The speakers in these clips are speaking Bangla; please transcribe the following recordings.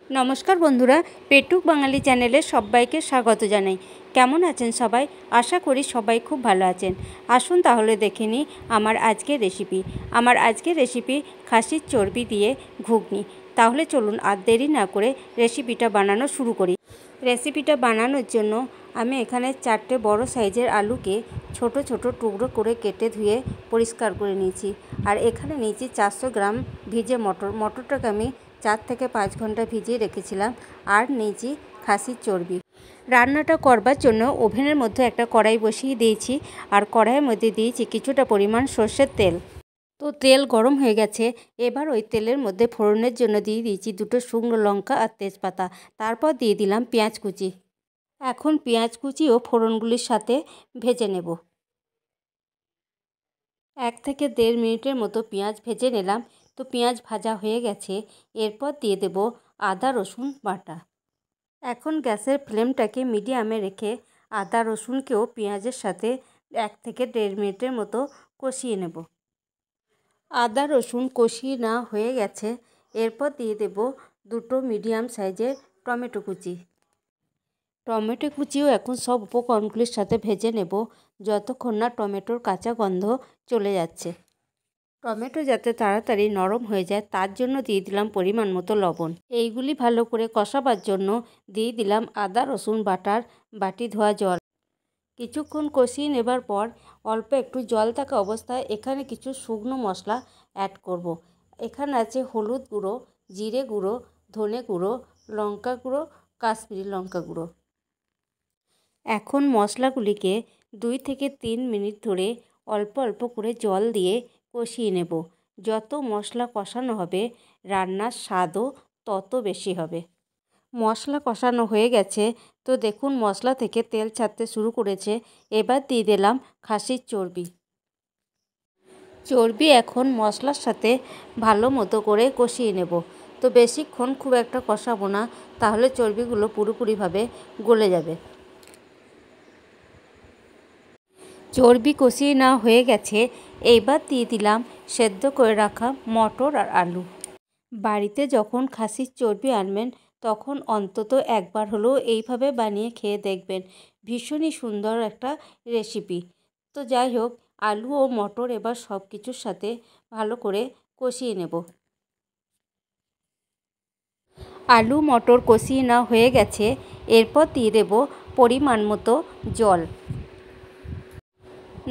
नमस्कार बंधुरा पेटुक बांगाली चैनेले सबाइके स्वागत जानाई। केमन आছেন सबाई? आशा करी सबाई खूब भालो आছেন। आसुन ताहले देखे निই आमार आजकेर रेसिपि। आमार आजकेर रेसिपि खासिर चर्बी दिए घुगनी। ताहले चलुन आर देरी ना करे रेसिपिटा बानानो शुरू करी। रेसिपिटा बानानोर जोन्नो आमी एखाने 4टे बड़ो साइजेर आलूके छोटो छोटो टुकरो करे केटे धुए परिष्कार करे निয়েছি। আর এখানে নিয়েছি 400 গ্রাম ভিজে মটর। মটরটাকে আমি 4 থেকে 5 ঘন্টা ভিজিয়ে রেখেছিলাম। আর নিয়েছি খাসির চর্বি। রান্নাটা করবার জন্য ওভেনের মধ্যে একটা কড়াই বসিয়ে দিয়েছি। আর কড়াইয়ের মধ্যে দিয়েছি কিছুটা পরিমাণ সর্ষের তেল। তো তেল গরম হয়ে গেছে। এবার ওই তেলের মধ্যে ফোড়নের জন্য দিয়ে দিয়েছি দুটো শুকনো লঙ্কা আর তেজপাতা। তারপর দিয়ে দিলাম পেঁয়াজ কুচি। এখন পেঁয়াজ কুচি ও ফোড়নগুলির সাথে ভেজে নেব। 1 থেকে 1.5 মিনিটের মতো পেঁয়াজ ভেজে নিলাম। তো পেঁয়াজ ভাজা হয়ে গেছে। এরপর দিয়ে দেব আদা রসুন বাটা। এখন গ্যাসের ফ্লেমটাকে মিডিয়ামে রেখে আদা রসুনকেও পেঁয়াজের সাথে 1 থেকে 1.5 মিনিটের মতো কষিয়ে নেব। আদা রসুন কষিয়ে না হয়ে গেছে। এরপর দিয়ে দেব দুটো মিডিয়াম সাইজের টমেটো কুচি। টমেটো কুচিও এখন সব উপকরণগুলির সাথে ভেজে নেব যতক্ষণ না টমেটোর কাঁচা গন্ধ চলে যাচ্ছে। টমেটো যাতে তাড়াতাড়ি নরম হয়ে যায় তার জন্য দিয়ে দিলাম পরিমাণ মতো লবণ। এইগুলি ভালো করে কষাবার জন্য দিয়ে দিলাম আদা রসুন বাটার বাটি ধোয়া জল। কিছুক্ষণ কষিয়ে নেবার পর অল্প একটু জল থাকা অবস্থায় এখানে কিছু শুকনো মশলা অ্যাড করব। এখানে আছে হলুদ গুঁড়ো, জিরে গুঁড়ো, ধনে গুঁড়ো, লঙ্কা গুঁড়ো, কাশ্মীরি লঙ্কা গুঁড়ো। এখন মশলাগুলিকে 2 থেকে 3 মিনিট ধরে অল্প অল্প করে জল দিয়ে কষিয়ে নেব। যত মশলা কষানো হবে রান্নার স্বাদও তত বেশি হবে। মশলা কষানো হয়ে গেছে। তো দেখুন মশলা থেকে তেল ছাড়তে শুরু করেছে। এবার দিয়ে দিলাম খাসির চর্বি। চর্বি এখন মশলার সাথে ভালো মতো করে কষিয়ে নেব। তো বেশিক্ষণ খুব একটা কষাবো না, তাহলে চর্বিগুলো পুরোপুরিভাবে গলে যাবে। চর্বি কষিয়ে নেওয়া হয়ে গেছে। এইবার দিয়ে দিলাম সেদ্ধ করে রাখা মটর আর আলু। বাড়িতে যখন খাসির চর্বি আনবেন তখন অন্তত একবার হলেও এইভাবে বানিয়ে খেয়ে দেখবেন। ভীষণই সুন্দর একটা রেসিপি। তো যাই হোক, আলু ও মটর এবার সব কিছুর সাথে ভালো করে কষিয়ে নেব। আলু মটর কষিয়ে নেওয়া হয়ে গেছে। এরপর দিয়ে দেব পরিমাণ মতো জল।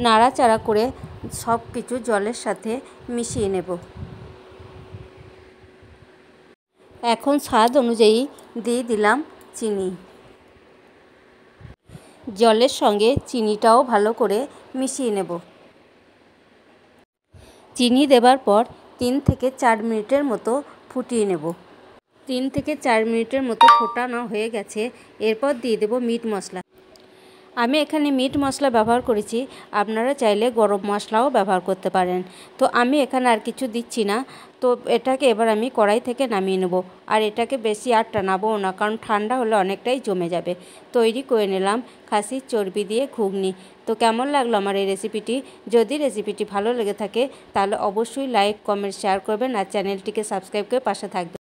নাড়াচাড়া করে সব কিছু জলের সাথে মিশিয়ে নেব। এখন স্বাদ অনুযায়ী দিয়ে দিলাম চিনি। জলের সঙ্গে চিনিটাও ভালো করে মিশিয়ে নেব। চিনি দেবার পর 3 থেকে 4 মিনিটের মতো ফুটিয়ে নেব। 3 থেকে 4 মিনিটের মতো ফোটানো হয়ে গেছে। এরপর দিয়ে দেব মিট মশলা। আমি এখানে মিট মশলা ব্যবহার করেছি, আপনারা চাইলে গরম মশলাও ব্যবহার করতে পারেন। তো আমি এখানে আর কিছু দিচ্ছি না। তো এটাকে এবার আমি কড়াই থেকে নামিয়ে নেব। আর এটাকে বেশি আর টানাবও না, কারণ ঠান্ডা হলে অনেকটাই জমে যাবে। তৈরি করে নিলাম খাসির চর্বি দিয়ে ঘুগনি। তো কেমন লাগলো আমার এই রেসিপিটি? যদি রেসিপিটি ভালো লেগে থাকে তাহলে অবশ্যই লাইক কমেন্ট শেয়ার করবেন আর চ্যানেলটিকে সাবস্ক্রাইব করে পাশে থাকবেন।